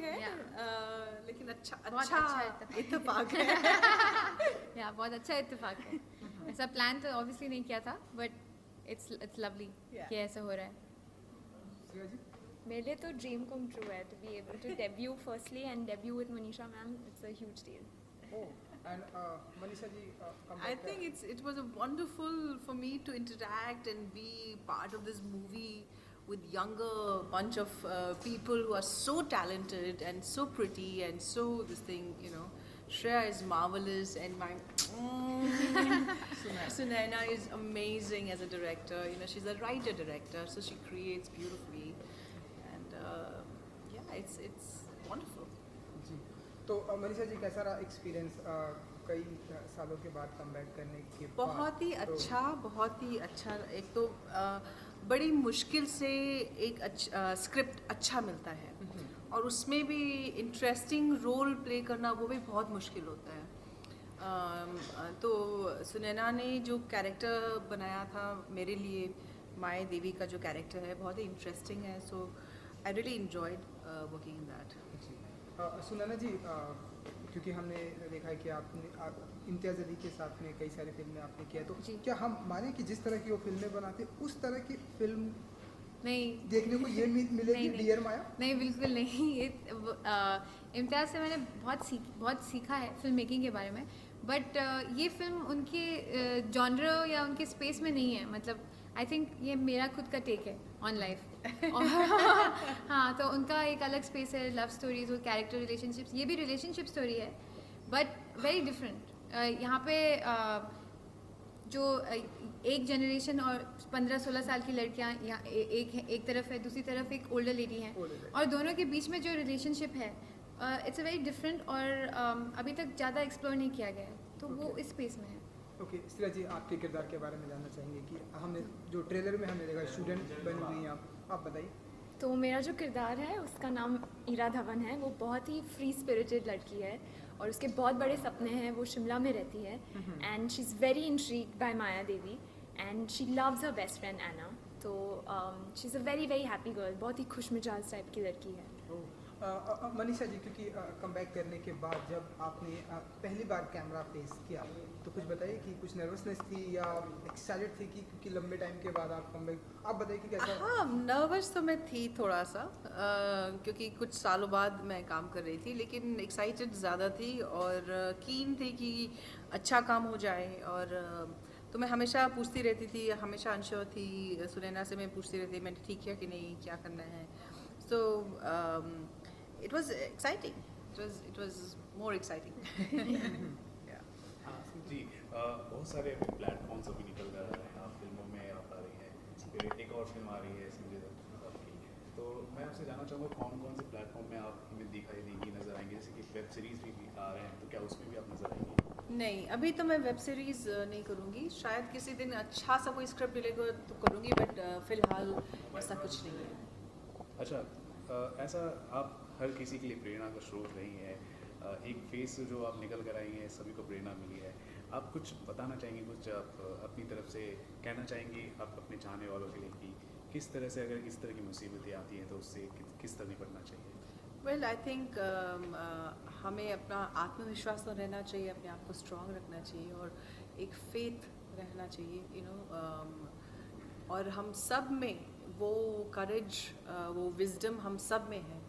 है Yeah. लेकिन अच्छा बहुत अच्छा अच्छा इत्तेफाक है। या बहुत अच्छा इत्तेफाक है। ऐसा प्लान तो ऑब्वियसली नहीं किया था, बट इट्स लवली Yeah. कि ऐसा हो रहा है। श्रेया जी मेरे लिए तो ड्रीम कम ट्रू है to be able to debut firstly and debut with Manisha ma'am, it's a huge deal. Oh and Manisha ji I think it was a wonderful for me to interact and be part of this movie with younger bunch of people who are so talented and so pretty and so this thing, you know. Shreya is marvelous and my Sunaina is amazing as a director. You know, she's a writer director, so she creates beautifully, and yeah, it's wonderful. जी तो मनीषा जी कैसा रहा experience कई सालों के बाद comeback करने के बाद? बहुत ही तो अच्छा, बहुत ही अच्छा। एक तो बड़ी मुश्किल से एक स्क्रिप्ट अच्छा मिलता है और उसमें भी इंटरेस्टिंग रोल प्ले करना वो भी बहुत मुश्किल होता है। तो सुनैना ने जो कैरेक्टर बनाया था मेरे लिए, माया देवी का जो कैरेक्टर है बहुत ही इंटरेस्टिंग है। So I really enjoyed working in that. जी सुनैना जी क्योंकि हमने देखा है कि आपने इम्तियाज़ अली के साथ में कई सारी फिल्में आपने किया, तो जी। क्या हम माने कि जिस तरह की वो फिल्में बनाते उस तरह की फिल्म नहीं देखने को ये मिलेगी नहीं। डियर माया? नहीं, बिल्कुल नहीं। ये इम्तियाज़ से मैंने बहुत सीखा है फिल्म मेकिंग के बारे में, बट ये फिल्म उनके जॉनर या उनके स्पेस में नहीं है। मतलब आई थिंक ये मेरा खुद का टेक है ऑन लाइफ। और हाँ, तो उनका एक अलग स्पेस है, लव स्टोरीज और कैरेक्टर रिलेशनशिप्स। ये भी रिलेशनशिप स्टोरी है बट वेरी डिफरेंट। यहाँ पे जो एक जनरेशन और 15-16 साल की लड़कियाँ यहाँ एक तरफ है, दूसरी तरफ एक ओल्डर लेडी हैं, Older lady. और दोनों के बीच में जो रिलेशनशिप है इट्स अ वेरी डिफरेंट और अभी तक ज़्यादा एक्सप्लोर नहीं किया गया है, तो वो Okay. इस स्पेस में है। ओके श्रेया जी आपके किरदार के बारे में जानना चाहेंगे कि हमने जो ट्रेलर में हमने देखा स्टूडेंट बनी हुई हैं आप बताइए। तो मेरा जो किरदार है उसका नाम ईरा धवन है। वो बहुत ही फ्री स्पिरिटेड लड़की है और उसके बहुत बड़े सपने हैं। वो शिमला में रहती है and she is very intrigued by Maya Devi and she loves her best friend Ana. तो she is a very very happy girl, बहुत ही खुश मिजाज टाइप की लड़की है। मनीषा जी क्योंकि कमबैक करने के बाद जब आपने पहली बार कैमरा फेस किया तो कुछ बताइए कि कुछ नर्वसनेस थी या एक्साइटेड थी कि क्योंकि लंबे टाइम के बाद आप कमबैक, आप बताइए कि कैसा? हाँ, नर्वस तो मैं थी थोड़ा सा, क्योंकि कुछ सालों बाद मैं काम कर रही थी, लेकिन एक्साइटेड ज़्यादा थी और कीन थी कि अच्छा काम हो जाए। और तो मैं हमेशा पूछती रहती थी, हमेशा अनश्योर थी। सुनैना से मैं पूछती रहती, मैंने ठीक है कि नहीं, क्या करना है। So it was exciting, it was more exciting. जी बहुत सारे अभी प्लेटफॉर्म्स अभी निकल कर आ रहे हैं, आप फिल्मों में आप आ रही हैं, फिर एक और फिल्म आ रही है संजय दत्त आपकी। तो मैं आपसे जानना चाहूँगा कौन कौन से प्लेटफॉर्म में आप हमें दिखाई देंगी, नज़र आएंगी? जैसे कि वेब सीरीज़ भी आ रहे हैं, तो क्या उसमें भी आप नज़र आएंगी? नहीं, अभी तो मैं वेब सीरीज़ नहीं करूँगी। शायद किसी दिन अच्छा सा कोई स्क्रिप्ट मिलेगा तो करूँगी, बट फ़िलहाल ऐसा कुछ नहीं है। अच्छा ऐसा आप हर किसी के लिए प्रेरणा का स्रोत रही हैं, एक फेस जो आप निकल कर आई हैं, सभी को प्रेरणा मिली है। आप कुछ बताना चाहेंगे, कुछ आप अपनी तरफ से कहना चाहेंगे आप अपने चाहने वालों के लिए कि किस तरह से अगर इस तरह की मुसीबतें आती हैं तो उससे किस तरह निपटना चाहिए? वेल आई थिंक हमें अपना आत्मविश्वास तो रहना चाहिए, अपने आप को स्ट्रॉन्ग रखना चाहिए और एक फेथ रहना चाहिए, यू नो। और हम सब में वो करेज, वो विजडम हम सब में है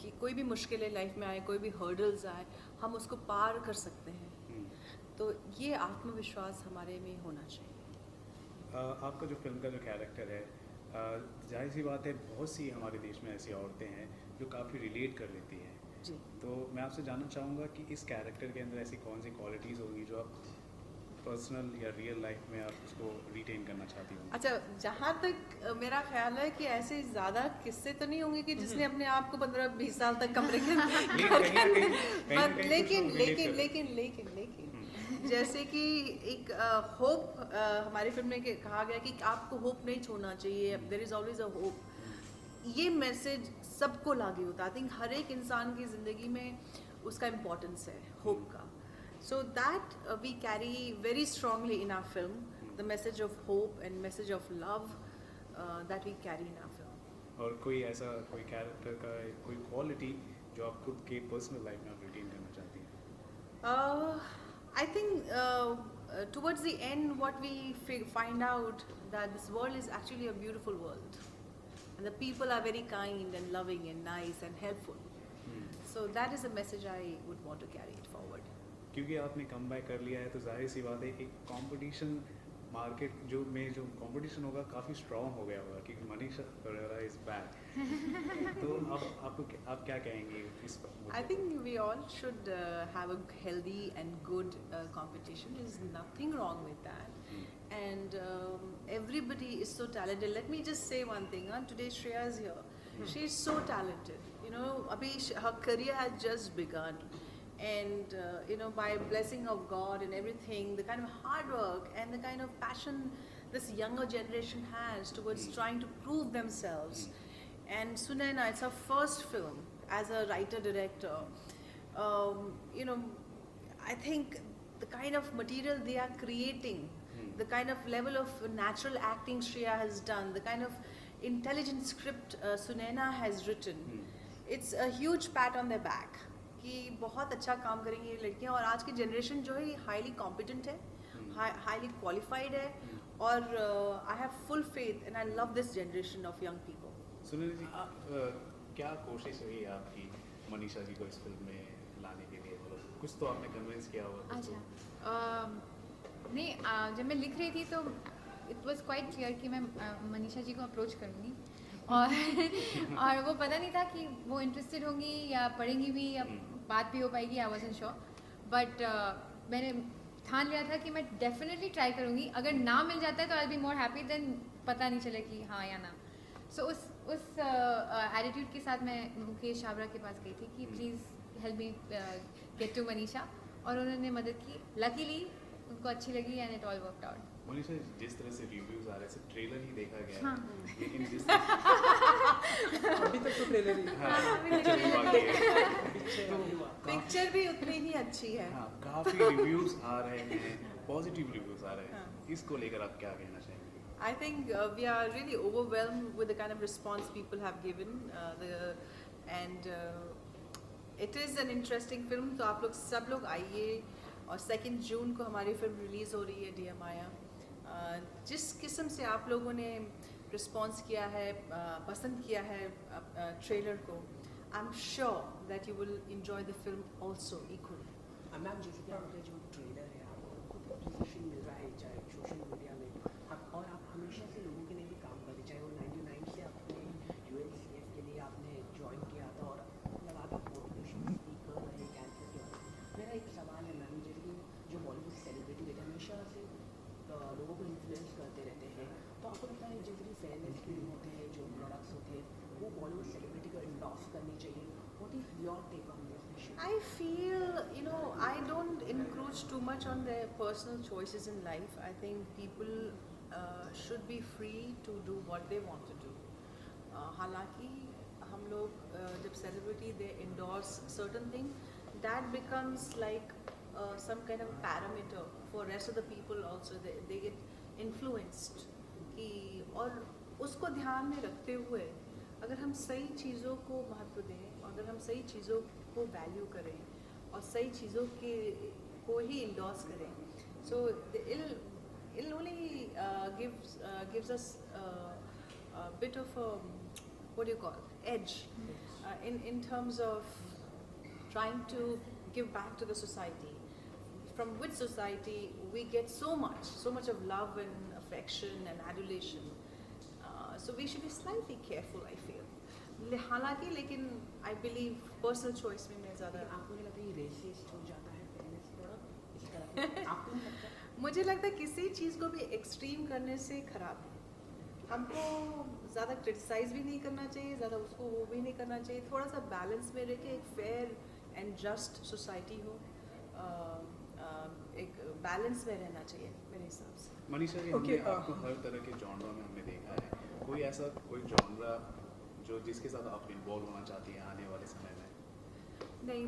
कि कोई भी मुश्किलें लाइफ में आए, कोई भी हर्डल्स आए, हम उसको पार कर सकते हैं। तो ये आत्मविश्वास हमारे में होना चाहिए। आपका जो फिल्म का जो कैरेक्टर है, जाहिर सी बात है बहुत सी हमारे देश में ऐसी औरतें हैं जो काफ़ी रिलेट कर लेती हैं। जी। तो मैं आपसे जानना चाहूँगा कि इस कैरेक्टर के अंदर ऐसी कौन सी क्वालिटीज़ होंगी जो आप पर्सनल या रियल लाइफ में आप उसको रिटेन करना चाहती होंगी? अच्छा, जहाँ तक मेरा ख्याल है कि ऐसे ज़्यादा किस्से तो नहीं होंगे कि जिसने अपने आप को 15-20 साल तक कमरे के लेकिन जैसे कि एक होप, हमारी फिल्म में कहा गया कि आपको होप नहीं छोड़ना चाहिए, there is always a hope. ये मैसेज सबको लागू होता है। आई थिंक हर एक इंसान की ज़िंदगी में उसका इम्पोर्टेंस है होप का। So that we carry very strongly in our film, the message of hope and message of love that we carry in our film. और कोई ऐसा कोई कैरेक्टर का कोई क्वालिटी जो आप खुद के पर्सनल लाइफ में आप रिटेन करना चाहती हैं? I think towards the end, what we find out that this world is actually a beautiful world, and the people are very kind and loving and nice and helpful. So that is a message I would want to carry it forward. क्योंकि आपने come back कर लिया है तो जाहिर सी बात है एक कंपटीशन मार्केट जो कंपटीशन होगा काफ़ी स्ट्रॉन्ग हो गया होगा क्योंकि मनीषा परेरा इज बैक। तो आप क्या कहेंगे इस I think we all should have a healthy and good competition. There's nothing wrong with that. And everybody is so talented. Let me just say one thing. Today Shreya is here. She is so talented. You know, her career has just begun. And you know, by blessing of God and everything, the kind of hard work and the kind of passion this younger generation has towards trying to prove themselves. And Sunaina, it's her first film as a writer director. You know, I think the kind of material they are creating, the kind of level of natural acting Shreya has done, the kind of intelligent script Sunaina has written, it's a huge pat on their back कि बहुत अच्छा काम करेंगी ये लड़कियाँ। और आज की जनरेशन जो है हाईली कॉम्पिटेंट है, हाईली क्वालिफाइड है, और I have full faith and I love this generation of young people. Sunil ji, क्या कोशिश हुई आपकी मनीषा जी को इस फिल्म में लाने के लिए? मतलब कुछ तो आपने कन्विंस किया होगा। अच्छा, नहीं, जब मैं लिख रही थी तो इट वाज क्वाइट क्लियर कि मैं मनीषा जी को अप्रोच करूँगी और वो पता नहीं था कि वो इंटरेस्टेड होंगी या पढ़ेंगी भी या बात भी हो पाएगी। आई वाज़न्ट श्योर, बट मैंने ठान लिया था कि मैं डेफिनेटली ट्राई करूँगी। अगर ना मिल जाता है तो आई बी मोर हैप्पी देन पता नहीं चले कि हाँ या ना। सो उस एटीट्यूड के साथ मैं मुकेश छाबड़ा के पास गई थी कि please help me get to Manisha, और उन्होंने मदद की। लकीली उनको अच्छी लगी and it all worked out. Manisha, जिस तरह से रिव्यूज आ रहे हैं, सिर्फ ट्रेलर ही देखा गया है, हाँ। लेकिन जिस अभी तक तो ट्रेलर ही पिक्चर भी बाकी है, पिक्चर भी उतनी ही अच्छी है। हाँ, काफी रिव्यूज आ रहे हैं, पॉजिटिव रिव्यूज आ रहे हैं, इसको लेकर आप क्या कहना चाहेंगे? I think we are really overwhelmed with the kind of response people have given, and it is an interesting film. तो आप लोग सब लोग आइए, और 2 जून को हमारी फिल्म रिलीज़ हो रही है डियर माया। जिस किस्म से आप लोगों ने रिस्पॉन्स किया है, पसंद किया है ट्रेलर को, I am sure that you will enjoy the film also equally. Ma'am, जैसे कि आपका जो ट्रेलर है आपको खुद एप्रिसिएशन मिल रहा है चाहे सोशल मीडिया में, और आप हमेशा से लोगों के लिए भी काम कर रहे, चाहे वो 99 से अपने UNCF के लिए आपने ज्वाइन किया था और लगातार मोटिवेशन स्पीकर रहे, कैंसर। मेरा एक सवाल है मैम, जैसे कि जो बॉलीवुड सेलिब्रिटी रहते हैं हमेशा से लोगों को इन्फ्लुएंस करते रहते हैं, तो आपको लगता है जैसे कि फेयरनेस क्रीम होते हैं, जो प्रोडक्ट्स होते हैं, वो बॉलीवुड सेलिब्रिटी को इंडोर्स करनी चाहिए? What is your take on this issue? I feel, you know, I don't encroach too much on their personal choices in life. I think people should be free to do what they want to do. हालांकि हम लोग जब celebrity they endorse certain thing, that becomes like some kind of parameter for rest of the people also. They get influenced कि, और उसको ध्यान में रखते हुए अगर हम सही चीज़ों को महत्व दें, अगर हम सही चीज़ों को वैल्यू करें और सही चीज़ों के को ही इंडोर्स करें, सो it'll only gives us a bit of a, what do you call, edge in terms of trying to give back to the society, from which society we get so much of love and affection and adulation. So we should be slightly careful, I feel. हालांकि लेकिन I believe personal choice में मैं ज़्यादा, आपको नहीं लगता ये resist हो जाता है फेयरनेस प्रोडक्ट इस तरह? आपको नहीं लगता? मुझे लगता है किसी चीज़ को भी एक्सट्रीम करने से खराब है। हमको ज़्यादा क्रिटिसाइज भी नहीं करना चाहिए, ज़्यादा उसको वो भी नहीं करना चाहिए। थोड़ा सा बैलेंस में रह के एक फेयर एंड जस्ट सोसाइटी हो, एक बैलेंस में रहना चाहिए मेरे हिसाब से। मनीषा जी, हमने आपको हर तरह के जॉनरा में हमने देखा है, कोई ऐसा कोई जॉनरा जो जिसके साथ आप इन्वॉल्व होना चाहती हैं आने वाले समय में? नहीं,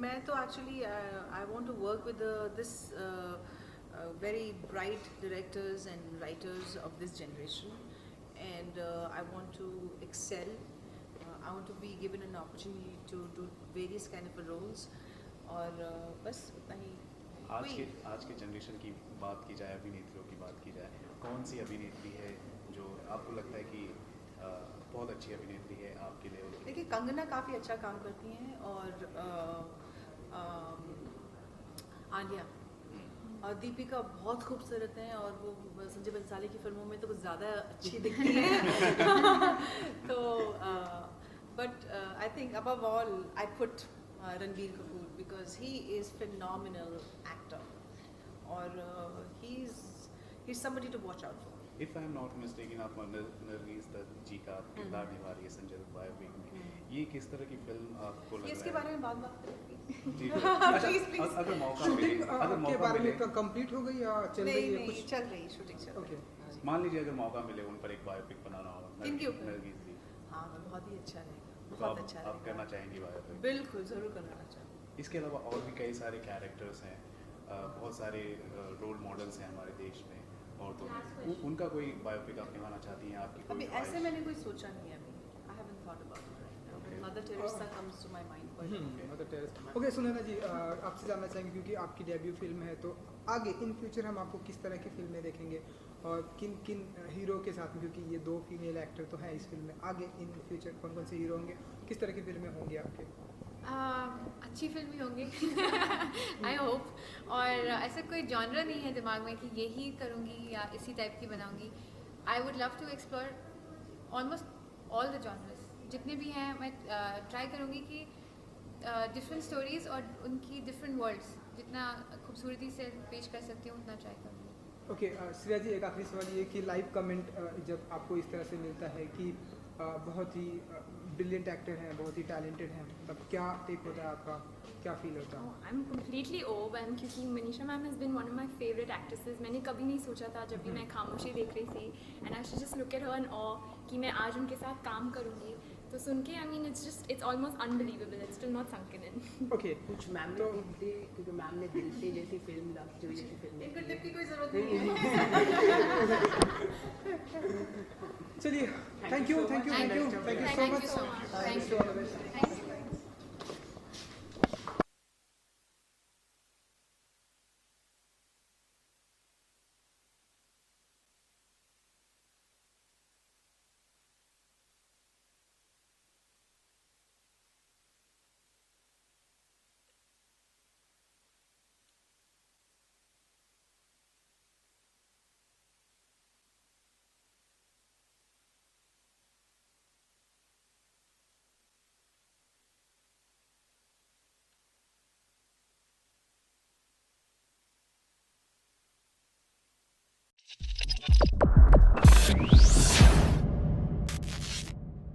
मैं तो actually I want to work with this very bright directors and writers of this generation, and I want to excel. I want to be given an opportunity to do various kind of roles. और बस उतना ही. आज के generation की बात की जाए, अभिनेत्रियों की बात की जाए, कौन सी अभिनेत्री है जो आपको लगता है कि बहुत अच्छी अभिनेत्री है आपके लेवल की? देखिए, कंगना काफ़ी अच्छा काम करती हैं और आलिया और दीपिका बहुत खूबसूरत हैं और वो संजय बंसाली की फिल्मों में तो कुछ ज़्यादा अच्छी दिखती हैं. तो but I think above all I put Ranbir Kapoor because he is phenomenal actor और he's somebody to watch out for. If I am not mistaken, आप नरगिस दत्त जी का किरदार निभा रही है संजय दत्त बायोपिक में. ये किस तरह की फिल्म आपको लग रहा है? इसके बारे में बात करेंगे. जी, अच्छा, Please. अगर मौका शूटिंग मिले, अगर के मौका बारे मिले, में कंप्लीट हो गई या चल रही है नहीं कुछ? चल रही शूटिंग चल रही. ओके. मान लीजिए अगर मौका मिले उन पर एक बायोपिक बनाना हो, इनके ऊपर? नरगिस जी, हाँ, बहुत ही अच्छा रहेगा, तो बहुत आप अच्छा रहेगा. करना चाहेंगे बायोपिक? बिल्कुल ज़रूर करना चाहूँगी. इसके अलावा और भी कई सारे कैरेक्टर्स हैं, बहुत सारे रोल मॉडल्स हैं हमारे देश में, और तो उनका कोई बायोपिक आप निभाना चाहती हैं? आपकी कोई अभी ऐसे ख्वाहिश? मैंने कोई सोचा नहीं है. अभी I haven't thought about it right now. Mother Teresa comes to my mind first. Mother Teresa. Okay, Sunaina ji, आपसे जानना चाहेंगे क्योंकि आपकी डेब्यू फिल्म है, तो आगे इन फ्यूचर हम आपको किस तरह की फिल्में देखेंगे और किन किन हीरो के साथ में, क्योंकि ये 2 फीमेल एक्टर तो हैं इस फिल्म में, आगे इन फ्यूचर कौन कौन से हीरो होंगे, किस तरह की फिल्में होंगी आपके? अच्छी फिल्म भी होंगी आई होप. और ऐसा कोई जॉनर नहीं है दिमाग में कि यही करूँगी या इसी टाइप की बनाऊँगी. I would love to explore almost all the genres जितने भी हैं. मैं ट्राई करूँगी कि डिफरेंट स्टोरीज़ और उनकी डिफरेंट वर्ल्ड्स जितना खूबसूरती से पेश कर सकती हूँ उतना ट्राई करूँगी. ओके, श्रेया जी, एक आखिरी सवाल ये कि लाइव कमेंट जब आपको इस तरह से मिलता है कि बहुत ही ब्रिलियंट एक्टर हैं, बहुत ही टैलेंटेड हैं, तब क्या टेक होता है आपका, क्या फील होता है? आई एम कम्प्लीटली ओवरवेल्म्ड क्योंकि Manisha ma'am has been one of my favourite actresses. मैंने कभी नहीं सोचा था जब भी मैं खामोशी देख रही थी and I should just look at her and ऑ कि मैं आज उनके साथ काम करूँगी. तो सुन के I mean it's almost unbelievable. It's still not sunken in. Okay, कुछ मैम ने दिल से, क्योंकि मैम ने दिल से जैसी फिल्म लव स्टोरी जैसी फिल्म इनको टिप की कोई ज़रूरत नहीं है. चलिए, thank you so much. Thank you so much. Thank you.